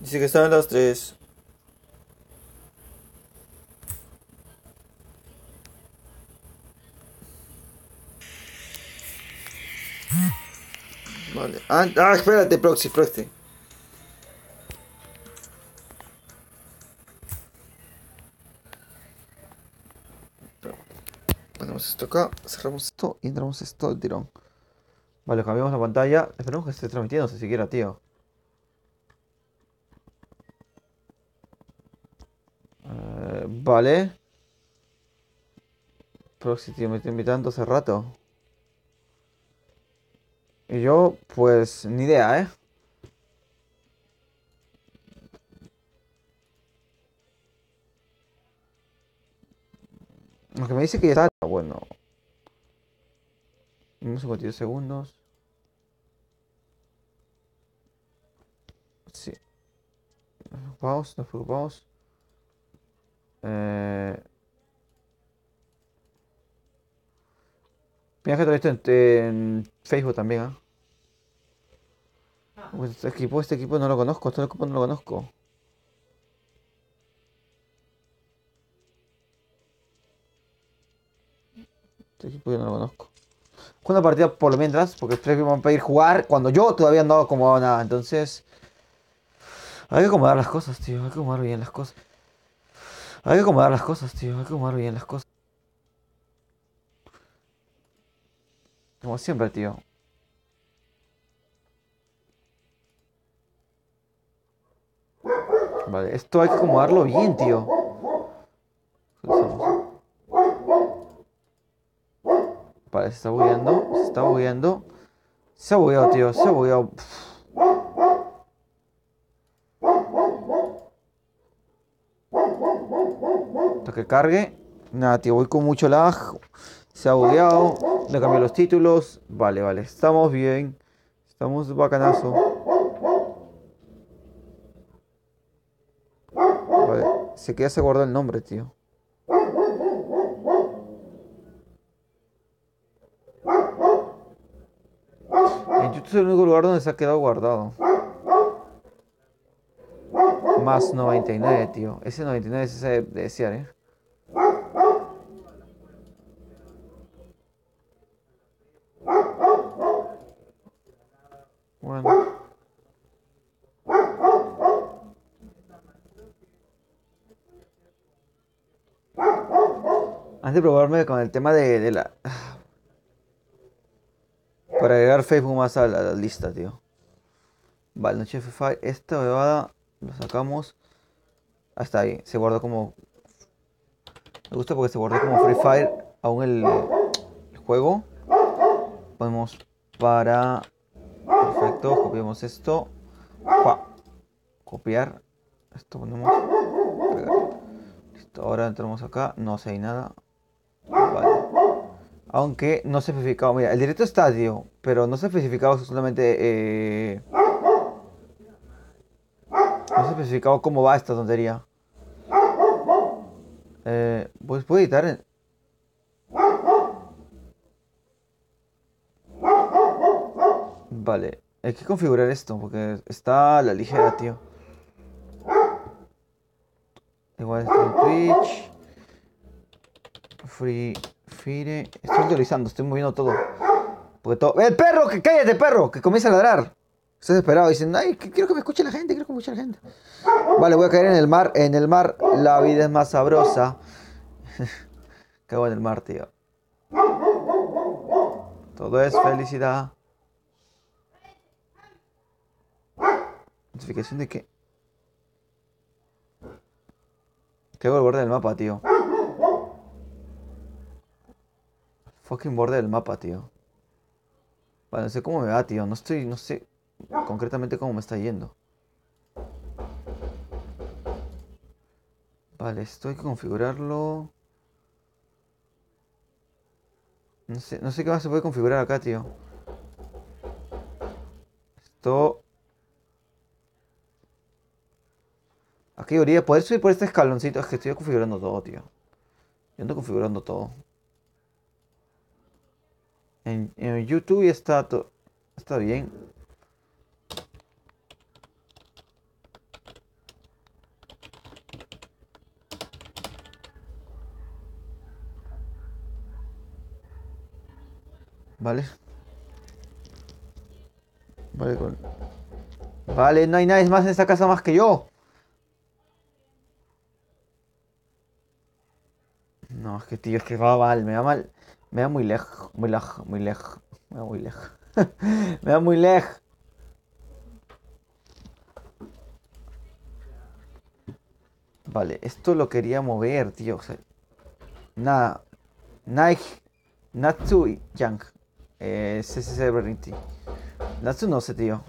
Dice que estaban las tres. Vale. Espérate, Proxy. Ponemos esto acá, cerramos esto y entramos esto al tirón. Vale, cambiamos la pantalla. Esperemos que esté transmitiendo siquiera, tío. Vale. Proxy, tío, me estoy invitando hace rato. Y yo, pues, ni idea, ¿eh? Aunque me dice que ya está. Bueno, unos 52 segundos. Sí, nos preocupamos. Eh, Mira que te lo he visto en Facebook también, ¿ah? Pues este equipo no lo conozco, este equipo no lo conozco. Este equipo yo no lo conozco. Juega una partida por lo mientras, porque tres me van a pedir jugar cuando yo todavía no he acomodado nada. Entonces, hay que acomodar las cosas, tío. Hay que acomodar bien las cosas. Hay que acomodar las cosas, tío. Hay que acomodar bien las cosas. Como siempre, tío. Vale, esto hay que acomodarlo bien, tío. Vale, se está bugueando. Se está bugueando. Se ha bugueado, tío. Se ha bugueado. Hasta que cargue. Nada, tío. Voy con mucho lag. Se ha bugueado. Le cambié los títulos. Vale. Estamos bien. Estamos bacanazo. Vale. Se queda se guardó el nombre, tío. En YouTube es el único lugar donde se ha quedado guardado. Más 99, tío. Ese 99 es ese de desear, ¿eh? Bueno. Antes de probarme con el tema de la... Para agregar Facebook más a la lista, tío. Vale, noche de Free Fire. Esta bebada lo sacamos. Hasta ahí. Se guardó como... Me gusta porque se guardó como Free Fire. Aún el juego. Ponemos para... Perfecto. Copiamos esto. ¡Pua! Copiar. Esto ponemos... Pegar. Listo. Ahora entramos acá. No sé, hay nada. Vale. Aunque no se ha especificado. Mira, el directo está, tío. Pero no se ha especificado solamente... no se ha especificado cómo va esta tontería. Pues puedo editar. Vale. Hay que configurar esto porque está a la ligera, tío. Igual está en Twitch. Free Fire. Estoy actualizando, estoy moviendo todo. Porque todo. ¡El perro! ¡Que cállate, perro! Que comienza a ladrar. Estás desesperado. Dicen, ay, quiero que me escuche la gente, quiero que me escuche la gente. Vale, voy a caer en el mar. En el mar la vida es más sabrosa. Cago en el mar, tío. Todo es felicidad. Notificación de que. Cago el borde del mapa, tío. Fucking borde del mapa, tío. Vale, no sé cómo me va, tío. No sé concretamente cómo me está yendo. Vale, esto hay que configurarlo. No sé qué más se puede configurar acá, tío. Esto. Aquí debería poder subir por este escaloncito. Es que estoy configurando todo, tío. Yo ando configurando todo. En YouTube ya está todo. Está bien. Vale. Vale, vale, no hay nadie más en esta casa más que yo. No, es que tío, es que va mal, me da mal. Me da muy lejos, muy lejos, muy lejos. Me da muy lejos. Me da muy lejos. Vale, esto lo quería mover, tío. O sea, nada. Nike. Natsu Yang. CCC Bernity. Natsu no sé, tío.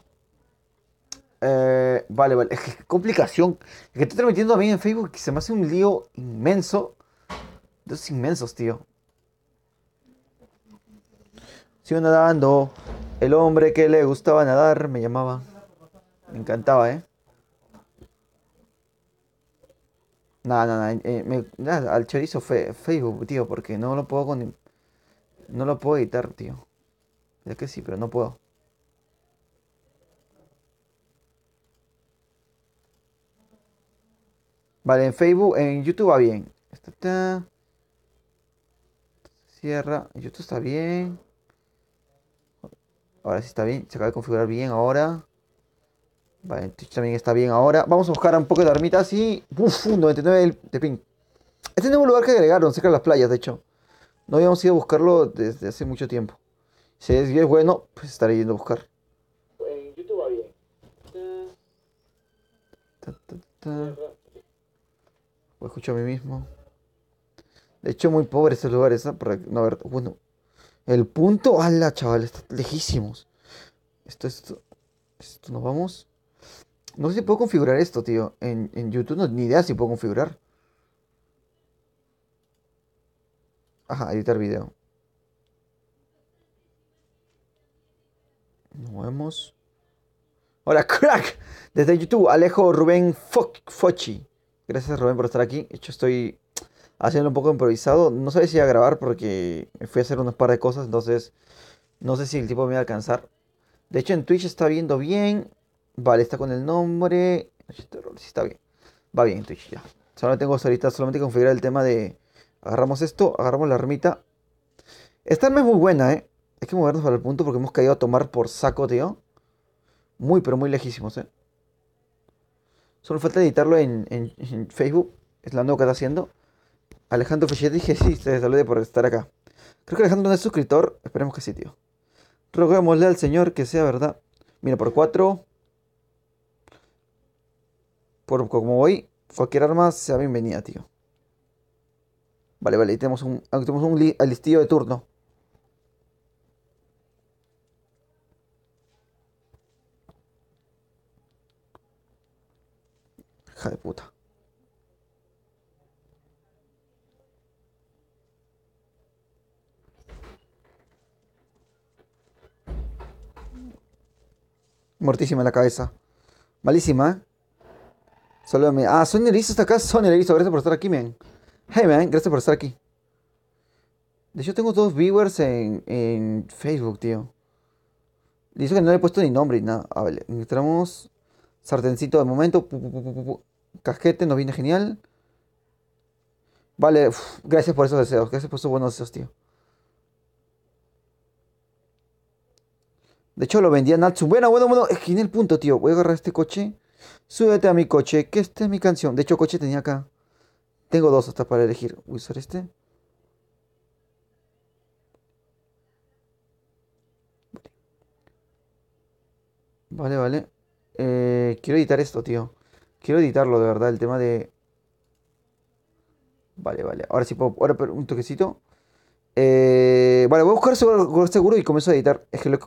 Vale, vale. Es que qué complicación. Es que estoy transmitiendo a mí en Facebook que se me hace un lío inmenso. Dos inmensos, tío. Sigo nadando. El hombre que le gustaba nadar me llamaba. Me encantaba, ¿eh? Nada, nada, nada, al chorizo Facebook, tío, porque no lo puedo no lo puedo editar, tío. Es que sí, pero no puedo. Vale, en Facebook, en YouTube va bien. Cierra. En YouTube está bien. Ahora sí está bien. Se acaba de configurar bien ahora. Vale, en Twitch también está bien ahora. Vamos a buscar un poco de armitas y... Uf, un 99 de ping. Este es un nuevo lugar que agregaron, cerca de las playas, de hecho. No habíamos ido a buscarlo desde hace mucho tiempo. Si es bueno, pues estaré yendo a buscar. En YouTube va bien. Ta, ta, ta. Lo escucho a mí mismo. De hecho, muy pobre estos lugares, ¿no? No, a ver, bueno. El punto, ala, chaval, está lejísimos. Esto, nos vamos. No sé si puedo configurar esto, tío. En YouTube no, ni idea si puedo configurar. Ajá, editar video. Nos movemos. Hola, crack. Desde YouTube, Alejo Rubén Fochi. Gracias, Rubén, por estar aquí. De hecho, estoy haciendo un poco improvisado. No sabía si iba a grabar porque me fui a hacer unas par de cosas. Entonces, no sé si el tipo me va a alcanzar. De hecho, en Twitch está viendo bien. Vale, está con el nombre. Sí, está bien. Va bien en Twitch ya. Solo tengo ahorita solamente que configurar el tema de... Agarramos esto, agarramos la ermita. Esta arma es muy buena, ¿eh? Hay que movernos para el punto porque hemos caído a tomar por saco, tío. Muy, pero muy lejísimos, ¿eh? Solo falta editarlo en Facebook. Es la nueva que está haciendo. Alejandro Fichetti, dije sí, te salude por estar acá. Creo que Alejandro no es suscriptor. Esperemos que sí, tío. Roguémosle al Señor que sea verdad. Mira, por 4. Por como voy, cualquier arma sea bienvenida, tío. Vale, vale, ahí tenemos un listillo de turno. Hija de puta. Mortísima en la cabeza. Malísima, ¿eh? Solo me... Ah, Sonia Erizo está acá. Sonia Erizo, gracias por estar aquí, man. Hey, man, gracias por estar aquí. De hecho, tengo dos viewers en Facebook, tío. Dice que no le he puesto ni nombre ni nada. A ver, entramos. Sartencito de momento. Casquete, nos viene genial. Vale, gracias por esos deseos. Gracias por esos buenos deseos, tío. De hecho, lo vendía Natsu. Bueno, bueno, bueno. Es que en el punto, tío. Voy a agarrar este coche. Súbete a mi coche, que esta es mi canción. De hecho, coche tenía acá. Tengo dos hasta para elegir. Voy a usar este. Vale, vale. Quiero editar esto, tío. Quiero editarlo, de verdad. El tema de... Vale, vale. Ahora sí puedo... Ahora, un toquecito. Vale, voy a buscar seguro y comienzo a editar. Es que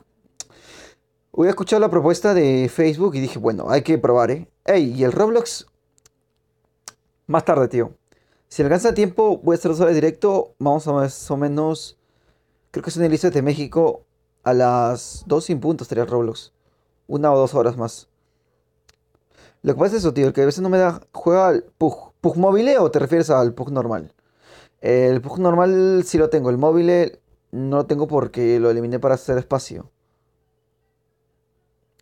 voy a escuchar la propuesta de Facebook y dije, bueno, hay que probar, ¿eh? Ey, y el Roblox... Más tarde, tío. Si alcanza tiempo, voy a hacer 2 horas directo. Vamos a más o menos... Creo que es en el Liceo de México. A las 2 sin puntos estaría el Roblox. 1 o 2 horas más. Lo que pasa es eso, tío, que a veces no me da... ¿Juega al PUG? ¿PUG móvil o te refieres al PUG normal? El PUG normal sí lo tengo. El móvil no lo tengo porque lo eliminé para hacer espacio.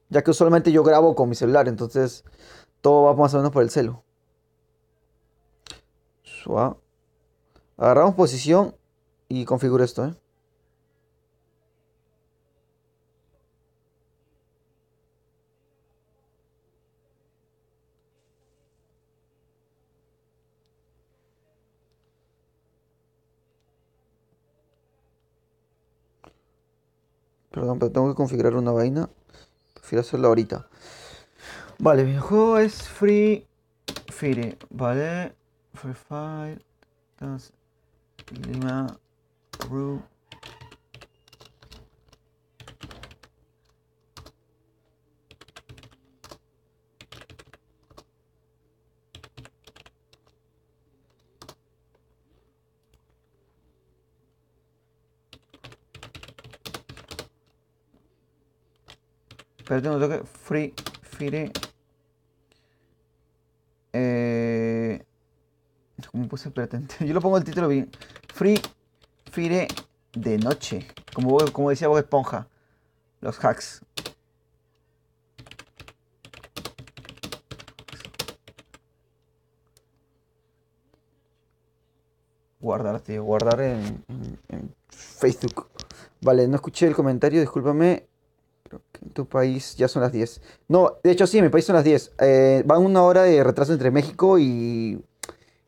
Ya que usualmente yo grabo con mi celular, entonces todo va más o menos por el celu. Suá. Agarramos posición y configuro esto, ¿eh? Perdón, pero tengo que configurar una vaina. Prefiero hacerlo ahorita. Vale, mi juego es Free Fire, ¿vale? Free Fire. Entonces, Lima, Ru. Pero tengo que Free Fire. ¿Cómo puse pretender? Yo lo pongo el título bien. Free Fire de noche. Como decía Bob Esponja. Los hacks. Guardar, tío. Guardar en Facebook. Vale, no escuché el comentario, discúlpame. Creo que en tu país ya son las 10. No, de hecho sí, en mi país son las 10. Van una hora de retraso entre México y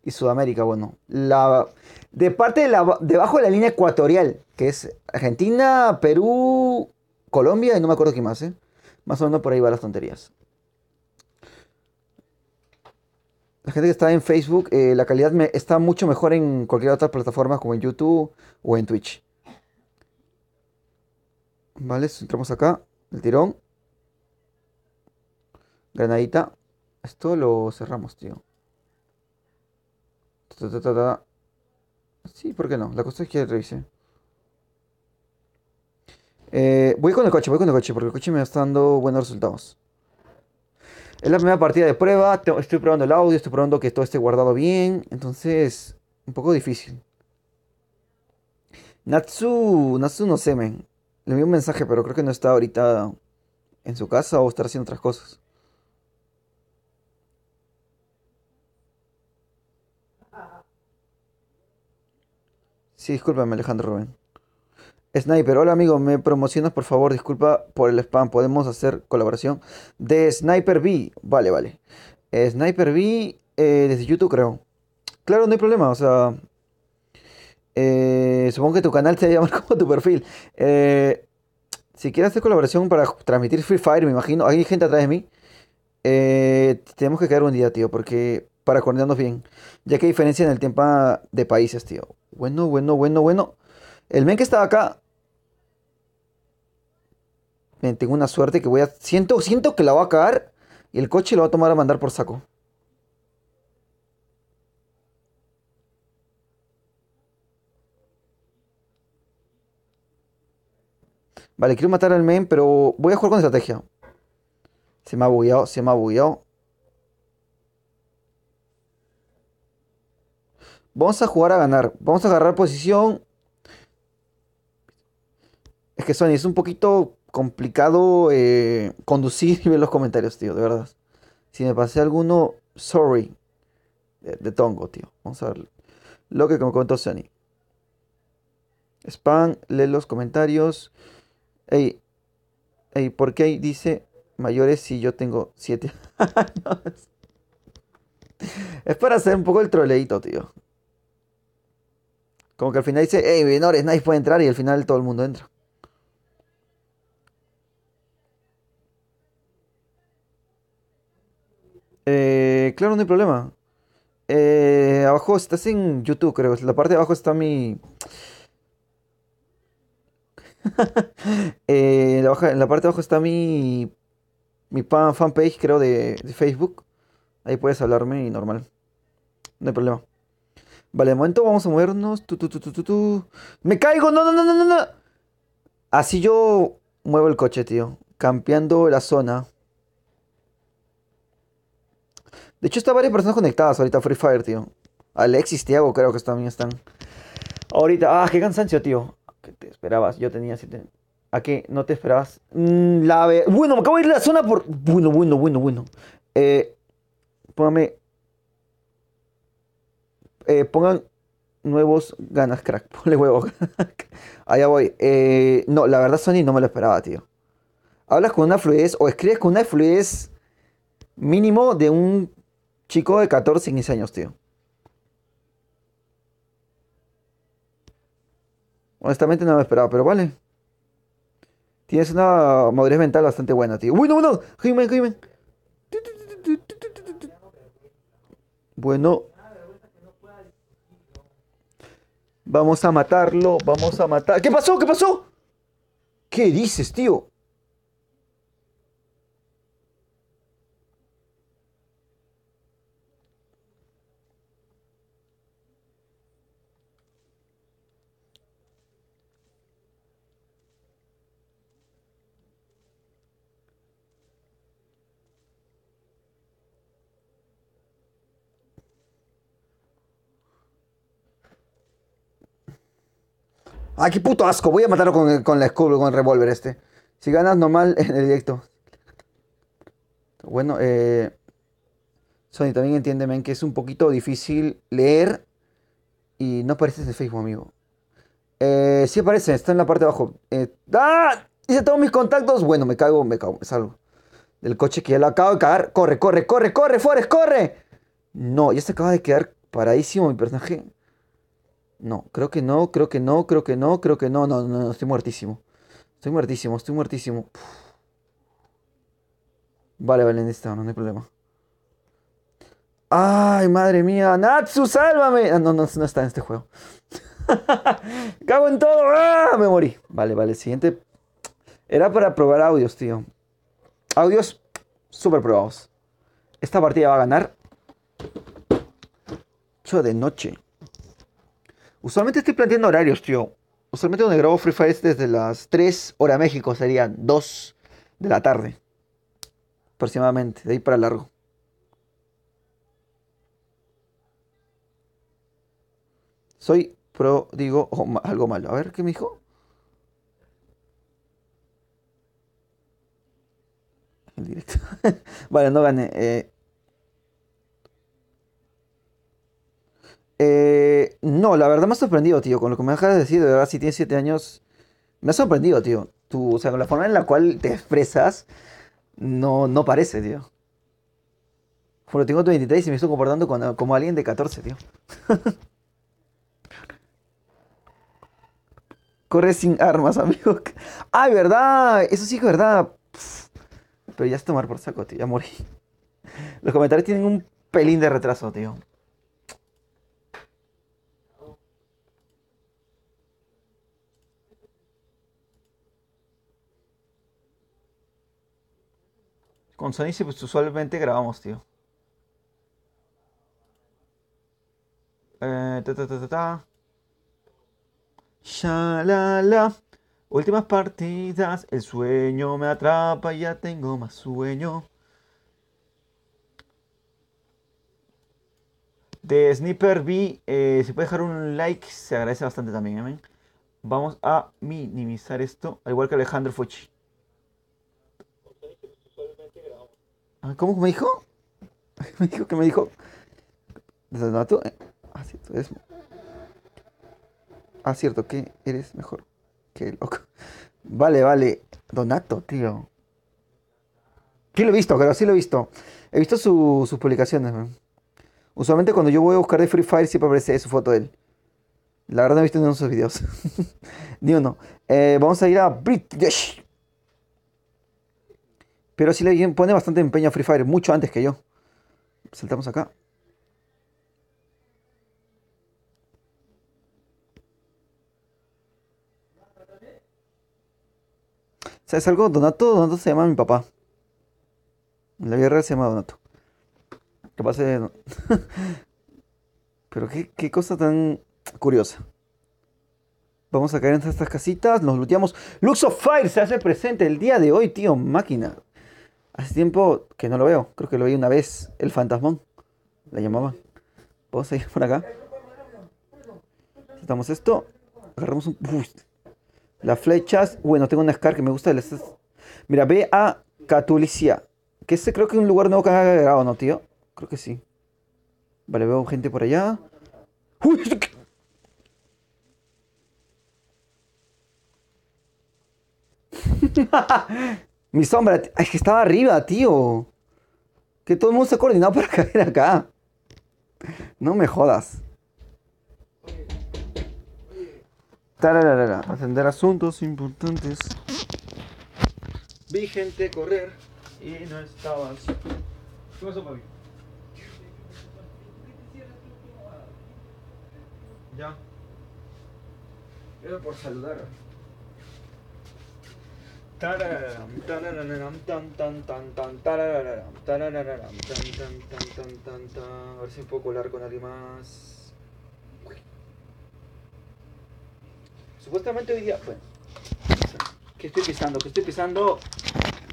Sudamérica. Bueno, de parte debajo de la línea ecuatorial, que es Argentina, Perú, Colombia y no me acuerdo qué más, ¿eh? Más o menos por ahí van las tonterías. La gente que está en Facebook, la calidad está mucho mejor en cualquier otra plataforma como en YouTube o en Twitch. Vale, entramos acá, el tirón, granadita. Esto lo cerramos, tío. Ta, ta, ta, ta. Sí, ¿por qué no? La cosa es que revise. Voy con el coche, porque el coche me está dando buenos resultados. Es la primera partida de prueba, estoy probando el audio, estoy probando que todo esté guardado bien, entonces, un poco difícil. Natsu no sé, men. Le envié un mensaje, pero creo que no está ahorita en su casa o estar haciendo otras cosas. Sí, discúlpame, Alejandro Rubén. Sniper, hola amigo, me promocionas por favor, disculpa por el spam, podemos hacer colaboración de Sniper B, vale, vale. Sniper B desde YouTube creo. Claro, no hay problema, o sea, supongo que tu canal se llama como tu perfil. Si quieres hacer colaboración para transmitir Free Fire, me imagino, hay gente atrás de mí. Tenemos que quedar un día, tío, porque para coordinarnos bien, ya que hay diferencia en el tiempo de países, tío. Bueno, bueno, bueno, bueno. El men que estaba acá, tengo una suerte que siento que la voy a cagar y el coche lo va a tomar a mandar por saco. Vale, quiero matar al men, pero voy a jugar con estrategia. Se me ha bugueado, se me ha bugueado. Vamos a jugar a ganar. Vamos a agarrar posición. Es que Sony, es un poquito complicado conducir y ver los comentarios, tío, de verdad. Si me pasé alguno, sorry. De tongo, tío. Vamos a ver lo que me comentó Sony. Spam, lee los comentarios. Ey, ey, ¿por qué ahí dice mayores si yo tengo 7 años? Es para hacer un poco el troleíto, tío. Como que al final dice, hey, menores, nadie puede entrar y al final todo el mundo entra. Claro, no hay problema. Abajo estás en YouTube, creo. En la parte de abajo está mi. En la parte de abajo está mi fanpage, creo, de Facebook. Ahí puedes hablarme y normal. No hay problema. Vale, de momento vamos a movernos. ¡Me caigo! ¡No, no, no, no, no! No! Así yo muevo el coche, tío. Campeando la zona. De hecho, está varias personas conectadas ahorita a Free Fire, tío. Alexis, Tiago, creo que también están. Ahorita, qué cansancio, tío. ¿Qué te esperabas? Yo tenía 7. ¿A qué? ¿No te esperabas? Bueno, me acabo de ir a la zona por. Bueno, bueno, bueno, bueno. Eh, póngame. Pongan nuevos ganas, crack. Ponle huevo. Allá voy. No, la verdad, Sony no me lo esperaba, tío. Hablas con una fluidez o escribes con una fluidez mínimo de un chico de 14 15 años, tío. Honestamente no me lo esperaba, pero vale. Tienes una madurez mental bastante buena, tío. Uy, no, no. Hyman, Hyman. Bueno, vamos a matarlo. Vamos a matar. ¿Qué pasó? ¿Qué pasó? ¿Qué dices, tío? Ah, qué puto asco. Voy a matarlo con la escudo, con el revólver este. Si ganas normal en el directo. Bueno, Sony, también entiéndeme que es un poquito difícil leer y no apareces en Facebook, amigo. Sí aparece, está en la parte de abajo. ¡Ah! Hice todos mis contactos. Bueno, me cago, me salgo. Del coche que ya lo acabo de cagar. Corre, corre, corre, corre, Forrest, corre. No, ya se acaba de quedar paradísimo mi personaje. No, creo que no, creo que no, creo que no, creo que no, no, no, no, estoy muertísimo. Estoy muertísimo, estoy muertísimo. Vale, vale, necesito, no hay problema. Ay, madre mía, Natsu, sálvame. Ah, no, no, no está en este juego. Cago en todo. ¡Ah! Me morí. Vale, vale, siguiente. Era para probar audios, tío. Audios súper probados. Esta partida va a ganar 8 de noche. Usualmente estoy planteando horarios, tío. Usualmente donde grabo Free Fire es desde las 3 hora México, serían 2 de la tarde. Aproximadamente, de ahí para largo. Soy pro, digo, algo malo. A ver, ¿qué me dijo? El directo. Vale, no gané. No, la verdad me ha sorprendido, tío. Con lo que me acabas de decir, de verdad, si tienes 7 años, me ha sorprendido, tío. Tú, o sea, con la forma en la cual te expresas, no, no parece, tío. Bueno, tengo 23 y me estoy comportando como alguien de 14, tío. Corre sin armas, amigo. ¡Ay, verdad! Eso sí que es verdad. Pff, pero ya es tomar por saco, tío. Ya morí. Los comentarios tienen un pelín de retraso, tío. Con Sony sí, pues usualmente grabamos, tío. Ta, ta, ta, ta, ta. Shalala. Últimas partidas, el sueño me atrapa y ya tengo más sueño. De Sniper B, si puede dejar un like, se agradece bastante también, ¿eh? Vamos a minimizar esto, al igual que Alejandro Fuchi. Ah, ¿cómo me dijo? Me dijo que me dijo. ¿Donato? Ah, cierto, cierto, que eres mejor que loco. Vale, vale. Donato, tío. Sí lo he visto, pero sí lo he visto. He visto sus publicaciones, man. Usualmente cuando yo voy a buscar de Free Fire siempre aparece su foto de él. La verdad no he visto ninguno de sus videos. Ni uno. Vamos a ir a British. Pero sí le pone bastante empeño a Free Fire, mucho antes que yo. Saltamos acá. ¿Sabes algo? Donato se llama mi papá. En la vida real se llama Donato. Que pase. Pero qué cosa tan curiosa. Vamos a caer en estas casitas, nos looteamos. Lux of Fire se hace presente el día de hoy, tío, máquina. Hace tiempo que no lo veo. Creo que lo vi una vez. El fantasmón. La llamaban. Vamos a ir por acá. Quitamos esto. Agarramos un. Uf, las flechas. Bueno, tengo una Scar que me gusta. Mira, ve a Catulicia. Que ese creo que es un lugar nuevo que han agregado, ¿no, tío? Creo que sí. Vale, veo gente por allá. ¡Uy! Mi sombra. Es que estaba arriba, tío. Que todo el mundo se ha coordinado para caer acá. No me jodas. Tararara, atender asuntos importantes. Vi gente correr y no estabas. ¿Qué pasó, papi? Ya. Era por saludar. Tarararam, tarararam, tan tan tan tan tarararam, tarararam, tan tan tan tan tan tan. A ver si puedo colar con alguien más. Supuestamente hoy día. Bueno, ¿qué estoy pisando? ¿Qué estoy pisando?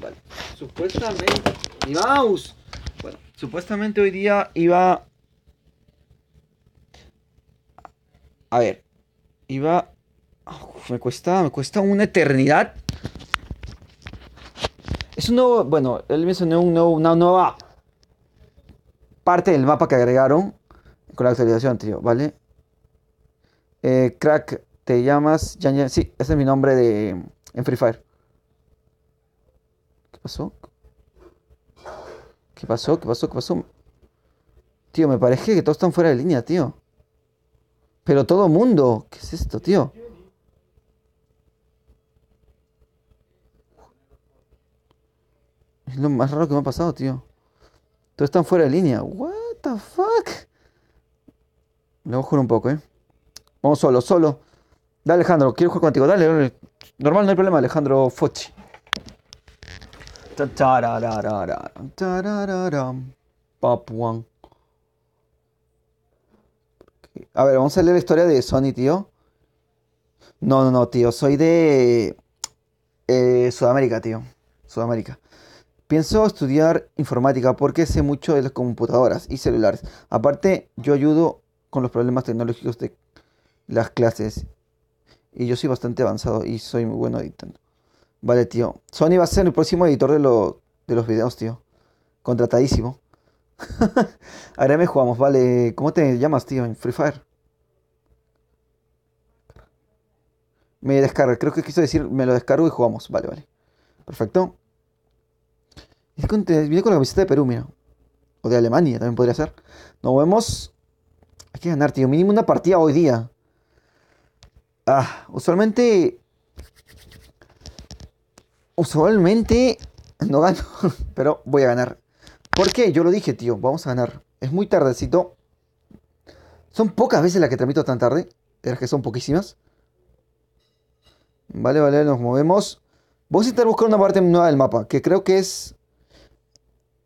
Vale. Supuestamente. ¡Mi mouse! Bueno, supuestamente hoy día iba. A ver. Iba. Uf, me cuesta una eternidad. Es un nuevo. Bueno, él mencionó una nueva parte del mapa que agregaron con la actualización, tío, ¿vale? Crack, te llamas. Sí, ese es mi nombre en Free Fire. ¿Qué pasó? ¿Qué pasó? ¿Qué pasó? ¿Qué pasó? Tío, me parece que todos están fuera de línea, tío. Pero todo mundo. ¿Qué es esto, tío? Es lo más raro que me ha pasado, tío. Todos están fuera de línea. What the fuck? Le voy a jugar un poco, ¿eh? Vamos solo, solo. Dale, Alejandro, quiero jugar contigo. Dale, dale. Normal, no hay problema, Alejandro Fochi. Tararararam, Papuan. A ver, vamos a leer la historia de Sony, tío. No, no, no, tío. Soy de Sudamérica, tío. Sudamérica. Pienso estudiar informática porque sé mucho de las computadoras y celulares. Aparte, yo ayudo con los problemas tecnológicos de las clases. Y yo soy bastante avanzado y soy muy bueno editando. Vale, tío. Sony va a ser el próximo editor de los videos, tío. Contratadísimo. Ahora me jugamos, vale. ¿Cómo te llamas, tío? En Free Fire. Me descarga. Creo que quiso decir me lo descargo y jugamos. Vale, vale. Perfecto. Viene con la camiseta de Perú, mira. O de Alemania, también podría ser. Nos vemos. Hay que ganar, tío. Mínimo una partida hoy día. Usualmente. Usualmente no gano. Pero voy a ganar. ¿Por qué? Yo lo dije, tío. Vamos a ganar. Es muy tardecito. Son pocas veces las que transmito tan tarde. De las que son poquísimas. Vale, vale, nos movemos. Vamos a intentar buscar una parte nueva del mapa. Que creo que es.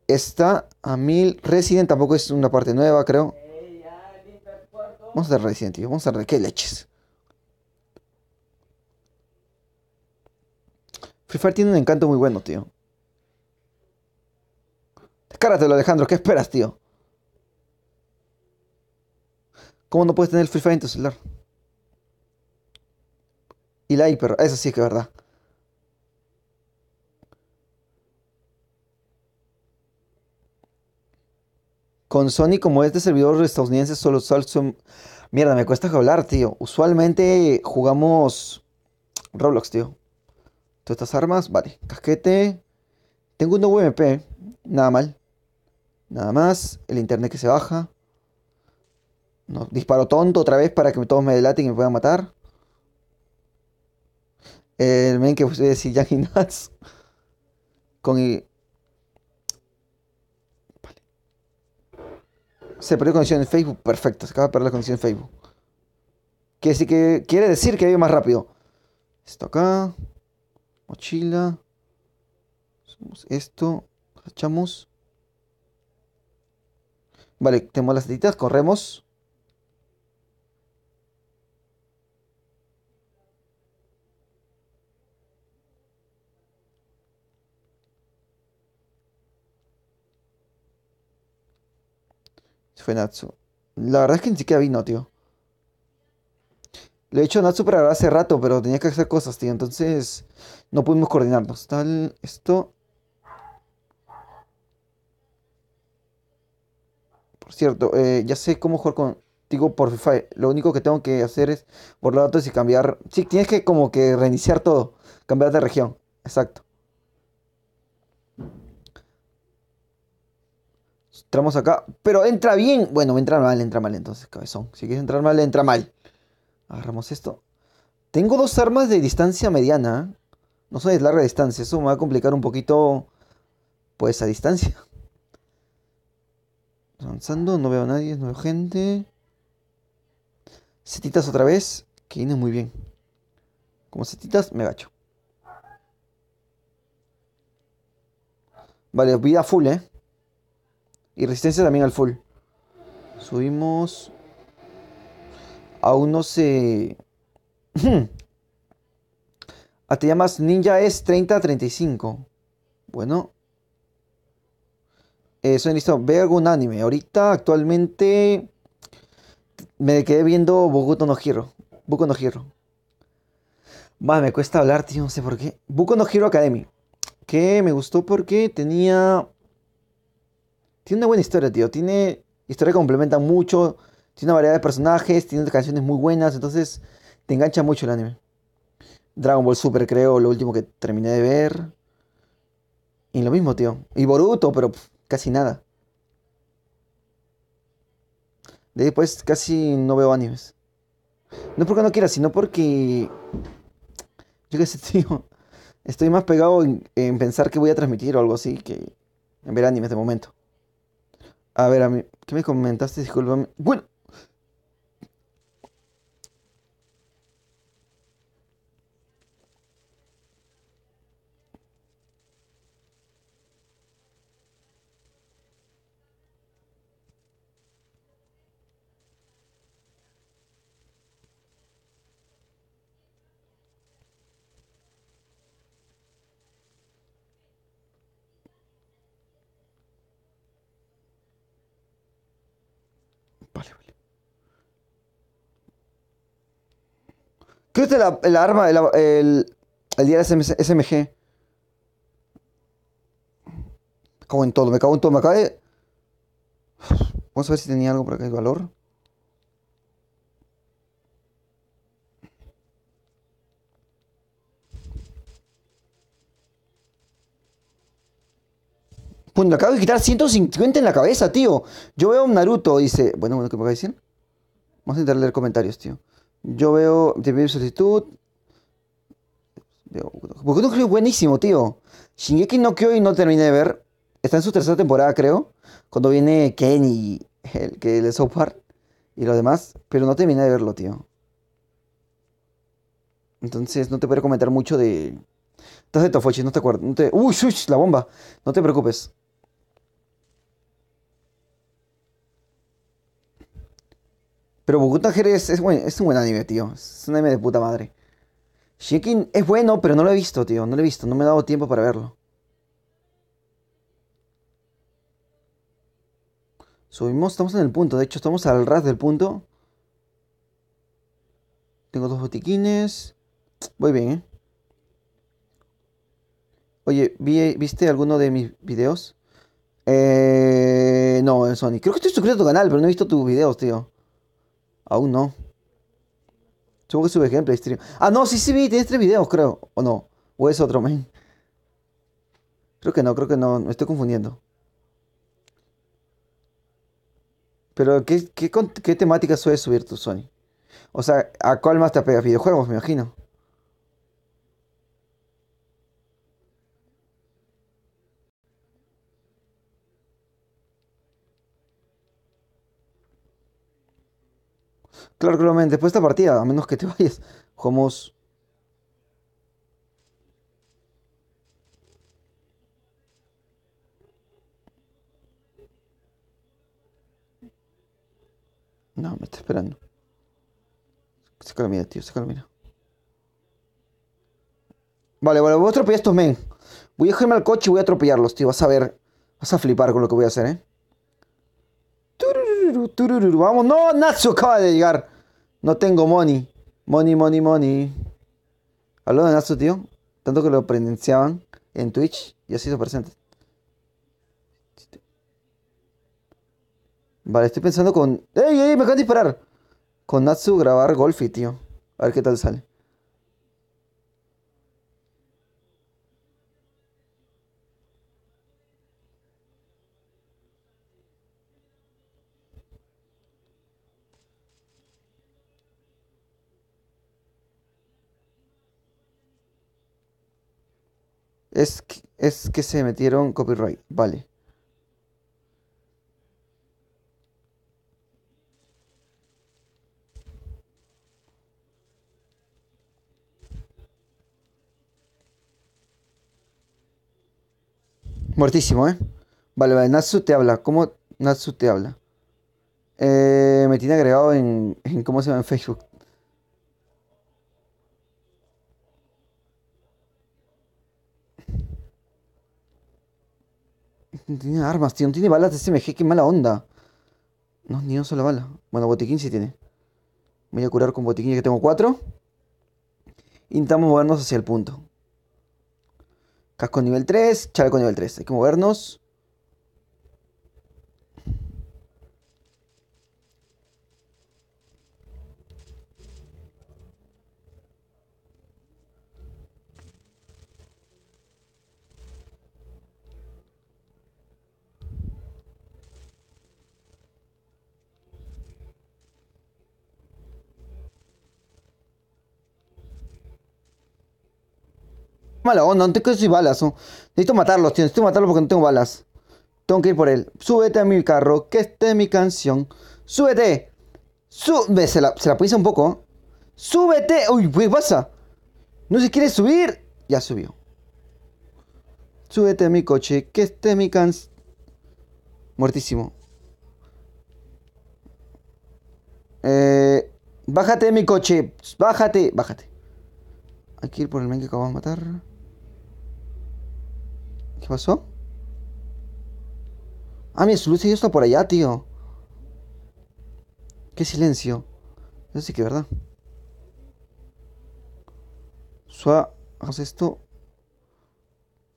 Esta a 1000. Resident tampoco es una parte nueva, creo. Vamos a hacer Resident, tío. Vamos a hacer. ¿Qué leches? Free Fire tiene un encanto muy bueno, tío. Descárgatelo, Alejandro. ¿Qué esperas, tío? ¿Cómo no puedes tener Free Fire en tu celular? Y la Hyper. Eso sí que es verdad. Con Sony, como este servidor estadounidense, solo son. Mierda, me cuesta hablar, tío. Usualmente jugamos Roblox, tío. Todas estas armas, vale. Casquete. Tengo un nuevo MP. Nada mal. Nada más. El internet que se baja. No, disparo tonto otra vez para que todos me delaten y me puedan matar. El men que usé decir Young Nuts. Con Se perdió conexión en Facebook. Perfecto, se acaba de perder la conexión en Facebook. Quiere decir que vive más rápido. Esto acá. Mochila. Hacemos esto. Echamos. Vale, tenemos las tetitas, corremos. Se fue Natsu. La verdad es que ni siquiera vino, tío. Le he hecho Natsu para grabar hace rato, pero tenía que hacer cosas, tío. Entonces no pudimos coordinarnos. Tal, esto. Por cierto, ya sé cómo jugar contigo por FIFA. Lo único que tengo que hacer es borrar datos y cambiar. Sí, tienes que como que reiniciar todo. Cambiar de región. Exacto. Entramos acá. Pero entra bien. Bueno, entra mal entonces, cabezón. Si quieres entrar mal, entra mal. Agarramos esto. Tengo dos armas de distancia mediana. No soy de larga distancia, eso me va a complicar un poquito, pues, a distancia. Avanzando, no veo a nadie, no veo gente. Setitas otra vez, que viene muy bien. Como setitas, me agacho. Vale, vida full, ¿eh? Y resistencia también al full. Subimos. Aún no se... Ah, te llamas Ninja es 3035. Bueno, soy listo. Ve algún anime. Ahorita, actualmente, me quedé viendo Boku no Hero. Boku no Hero. Va, me cuesta hablar, tío, no sé por qué. Boku no Hero Academy. Que me gustó porque tenía... Tiene una buena historia, tío. Tiene historia que complementa mucho. Tiene una variedad de personajes. Tiene canciones muy buenas. Entonces, te engancha mucho el anime. Dragon Ball Super, creo, lo último que terminé de ver. Y lo mismo, tío. Y Boruto, pero casi nada. De ahí, pues, casi no veo animes. No porque no quiera, sino porque... Yo qué sé, tío. Estoy más pegado en pensar que voy a transmitir o algo así que en ver animes de momento. A ver, a mí, ¿qué me comentaste? Discúlpame. Bueno, vale, vale. Creo que el arma, el día de SMG. Me cago en todo, me cago en todo. Me acaba de... Vamos a ver si tenía algo por acá de valor. Pues me acabo de quitar 150 en la cabeza, tío. Yo veo un Naruto, dice. Bueno, ¿qué me acaba de decir? Vamos a intentar leer comentarios, tío. Yo veo. Te pido solicitud. Boku no Hero es buenísimo, tío. Shingeki no Kyojin no terminé de ver. Está en su tercera temporada, creo. Cuando viene Ken y el que le South Park y lo demás. Pero no terminé de verlo, tío. Entonces no te puedo comentar mucho de. Estás de Tofochi, no te acuerdo. No te... Uy, uy, la bomba. No te preocupes. Pero Boku no Hero es un buen anime, tío. Es un anime de puta madre. Shingeki es bueno, pero no lo he visto, tío. No lo he visto. No me he dado tiempo para verlo. Subimos, estamos en el punto. De hecho, estamos al ras del punto. Tengo dos botiquines. Voy bien, ¿eh? Oye, ¿viste alguno de mis videos? No, en Sony. Creo que estoy suscrito a tu canal, pero no he visto tus videos, tío. Aún no. Supongo que sube gameplay stream. Ah, no, sí, sí vi. Tienes tres videos, creo. ¿O no? ¿O es otro, man? Creo que no, creo que no. Me estoy confundiendo. Pero, ¿qué temática sueles subir tu Sony? O sea, ¿a cuál más te apegas? Videojuegos, me imagino. Claro, claramente. Después de esta partida, a menos que te vayas. Jugamos. No, me está esperando. Saca la mira, tío, saca la mira. Vale, vale, voy a atropellar a estos men. Voy a cogerme al coche y voy a atropellarlos, tío. Vas a ver. Vas a flipar con lo que voy a hacer, ¿eh? Turururu, turururu. Vamos, no, Natsu acaba de llegar. No tengo money. Money, money, money. Habló de Natsu, tío. Tanto que lo presenciaban en Twitch y ha sido presente. Vale, estoy pensando con. ¡Ey, ey! Me acaban de disparar. Con Natsu grabar Golfi, tío. A ver qué tal sale. Es que se metieron copyright. Vale. Muertísimo, ¿eh? Vale, vale. Natsu te habla. ¿Cómo Natsu te habla? Me tiene agregado en ¿cómo se llama? En Facebook. No tiene armas, tío. No tiene balas de SMG. Qué mala onda. No, ni una sola bala. Bueno, botiquín sí tiene. Me voy a curar con botiquín ya que tengo cuatro. Intentamos movernos hacia el punto. Casco nivel 3, chaleco nivel 3. Hay que movernos. Mala onda, no tengo balas. ¿No? Necesito matarlos, tío. Necesito matarlos porque no tengo balas. Tengo que ir por él. Súbete a mi carro, que esta es mi canción. ¡Súbete! ¡Sube! Se la pisa un poco. ¡Súbete! ¡Uy, qué pasa! ¿No se quiere subir? Ya subió. Súbete a mi coche, que este es mi canción. Muertísimo. Bájate de mi coche. Bájate. Bájate. Hay que ir por el men que acabamos de matar. ¿Qué pasó? Ah, mi luz ya está por allá, tío. Qué silencio. Eso sí que es verdad. Hagamos esto.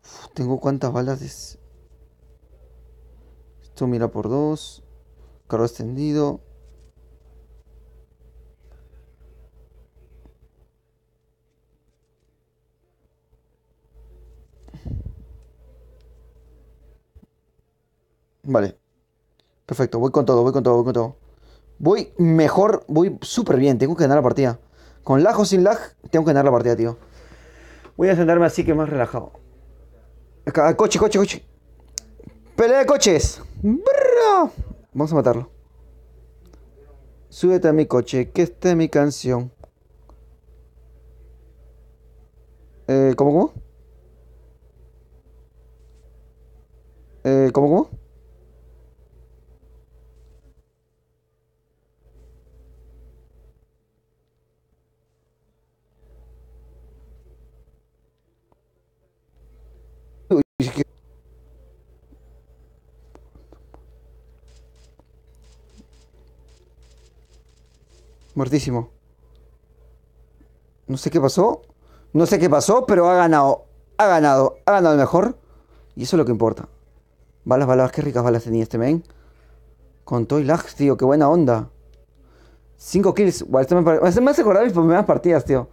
Uf, tengo cuántas balas de... Esto mira por dos. Carro extendido. Vale. Perfecto. Voy con todo, voy con todo, voy con todo. Voy mejor, voy súper bien. Tengo que ganar la partida. Con lag o sin lag, tengo que ganar la partida, tío. Voy a sentarme así que más relajado. Acá, coche, coche, coche. Pelea de coches. Brrra. Vamos a matarlo. Súbete a mi coche, que esta es mi canción. ¿Cómo, cómo? ¿Cómo, cómo? Uy, muertísimo. No sé qué pasó. No sé qué pasó, pero ha ganado. Ha ganado. Ha ganado el mejor. Y eso es lo que importa. Balas, balas, qué ricas balas tenía este men. Con todo y lag, tío, qué buena onda. 5 kills. Bueno, esto me hace acordar mis primeras partidas, tío.